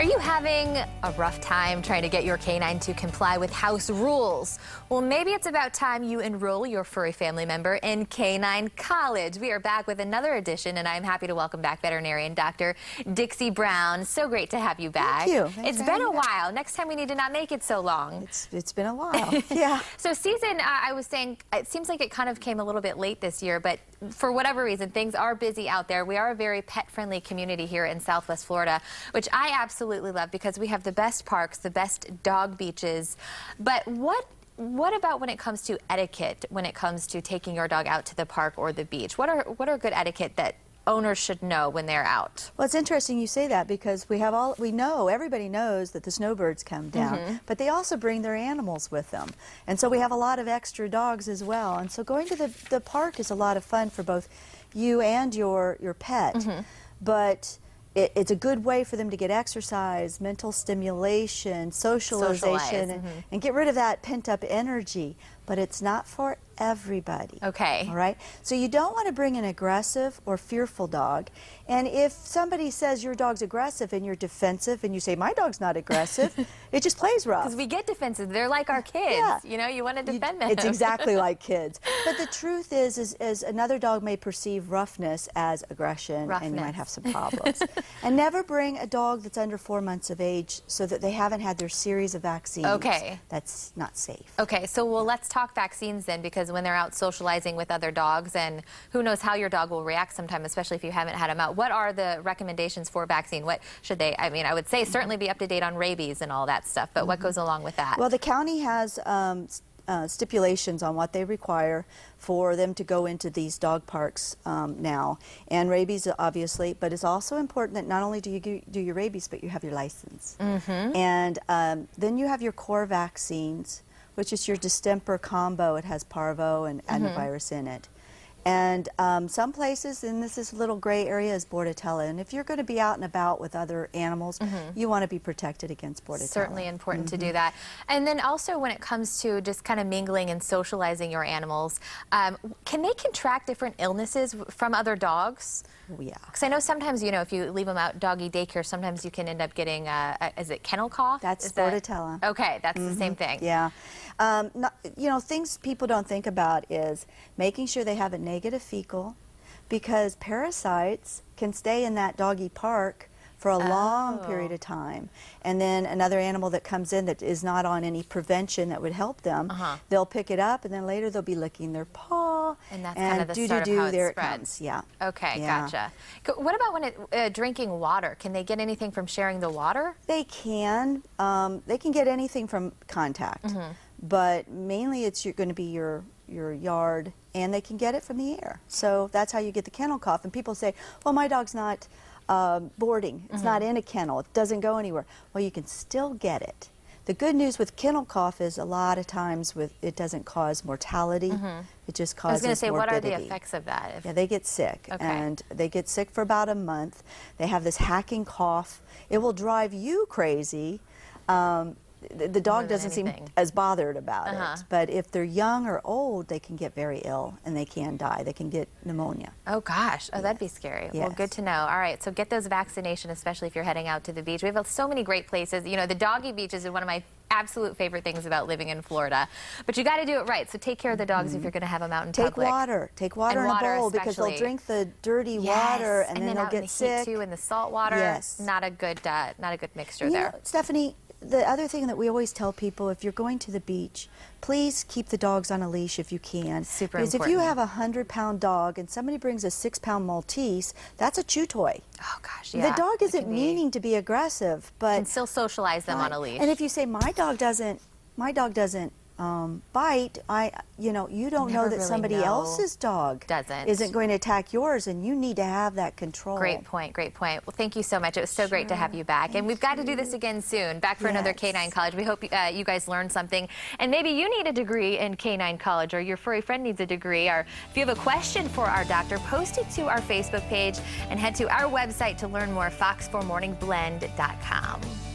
Are you having a rough time trying to get your canine to comply with house rules? Well, maybe it's about time you enroll your furry family member in Canine College. We are back with another edition, and I'm happy to welcome back veterinarian Dr. Dixie Brown. So great to have you back. Thank you. Thanks It's been a while. Next time we need to not make it so long. It's been a while. Yeah. So season, I was saying, it seems like it kind of came a little bit late this year, but for whatever reason, things are busy out there. We are a very pet-friendly community here in Southwest Florida, which I absolutely love because we have the best parks, the best dog beaches. But what about when it comes to etiquette, when it comes to taking your dog out to the park or the beach? What are good etiquette that owners should know when they're out? Well, it's interesting you say that because everybody knows that the snowbirds come down, but they also bring their animals with them. And so we have a lot of extra dogs as well. And so going to the park is a lot of fun for both you and your pet. But it's a good way for them to get exercise, mental stimulation, socialization, and get rid of that pent-up energy. But it's not for everybody. Okay. All right? So you don't want to bring an aggressive or fearful dog. And if somebody says your dog's aggressive and you're defensive and you say, my dog's not aggressive, it just plays rough. Because we get defensive. They're like our kids. Yeah. You know, you want to defend them. It's exactly like kids. But the truth is another dog may perceive roughness as aggression, and you might have some problems. And never bring a dog that's under 4 months of age so that they haven't had their series of vaccines. Okay. That's not safe. Okay, so let's talk vaccines then, because when they're out socializing with other dogs, and who knows how your dog will react sometime, especially if you haven't had them out. What are the recommendations for vaccine? What should they, I mean, I would say certainly be up to date on rabies and all that stuff, but what goes along with that? Well, the county has stipulations on what they require for them to go into these dog parks now, and rabies obviously, but it's also important that not only do you do your rabies, but you have your license. And then you have your core vaccines, which is your distemper combo. It has parvo and adenovirus in it. And some places, and this is a little gray area, is Bordetella. And if you're going to be out and about with other animals, you want to be protected against Bordetella. Certainly important to do that. And then also when it comes to just kind of mingling and socializing your animals, can they contract different illnesses from other dogs? Oh, yeah. Because I know sometimes, you know, if you leave them out doggy daycare, sometimes you can end up getting, is it kennel cough? That's Bordetella. Okay, that's the same thing. Yeah. You know, things people don't think about is making sure they have a negative fecal, because parasites can stay in that doggy park for a long period of time. And then another animal that comes in that is not on any prevention that would help them, they'll pick it up, and then later they'll be licking their paw. And that's kind of the start of how it there spreads. it comes. Yeah. Okay, Yeah. gotcha. What about when drinking water? Can they get anything from sharing the water? They can. They can get anything from contact, but mainly it's going to be your yard, and they can get it from the air. So that's how you get the kennel cough. And people say, well, my dog's not boarding. It's not in a kennel. It doesn't go anywhere. Well, you can still get it. The good news with kennel cough is a lot of times it doesn't cause mortality. It just causes morbidity. I was going to say, what are the effects of that? Yeah, they get sick, and they get sick for about a month. They have this hacking cough. It will drive you crazy. The dog doesn't seem as bothered about it, but if they're young or old, they can get very ill, and they can die. They can get pneumonia. Oh gosh, that'd be scary. Yes. Well, good to know. All right, so get those vaccinations, especially if you're heading out to the beach. We have so many great places. You know, the doggy beaches are one of my absolute favorite things about living in Florida. But you got to do it right. So take care of the dogs if you're going to have them out in public. Take water in a bowl, because they'll drink the dirty water, and then they'll get sick. And then too, in the salt water. Yes. Not a good mixture you there. know, Stephanie, the other thing that we always tell people, if you're going to the beach, please keep the dogs on a leash if you can. Super because important. if you have a 100-pound dog and somebody brings a 6-pound Maltese, that's a chew toy. Oh gosh, yeah. The dog isn't meaning to be aggressive, but you can still socialize them on a leash. And if you say my dog doesn't bite, you don't know that somebody else's dog isn't going to attack yours, and you need to have that control. Great point, great point. Well, thank you so much. It was so great to have you back. And we've got to do this again soon, back for another Canine College. We hope you guys learned something. And maybe you need a degree in Canine College, or your furry friend needs a degree, or if you have a question for our doctor, post it to our Facebook page and head to our website to learn more, fox4morningblend.com.